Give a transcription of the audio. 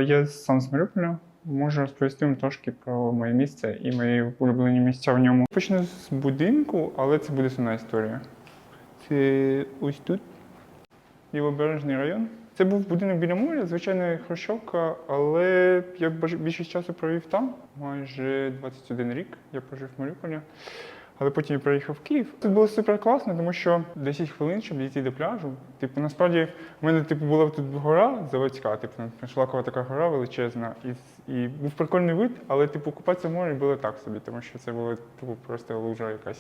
Я сам з Маріуполя. Можу розповісти вам трошки про моє місце і мої улюблені місця в ньому. Почну з будинку, але це буде сумна історія. Це ось тут. Лівобережний район. Це був будинок біля моря, звичайна хрущовка, але я більшість часу провів там. Майже 21 рік я прожив в Маріуполі. Але потім я приїхав в Київ. Тут було супер класно, тому що 10 хвилин, щоб дійти до пляжу. Типу, насправді, в мене була тут гора заводська, шлакова така гора величезна. І був прикольний вид, але купатися в морі було так собі, тому що це була просто лужа якась.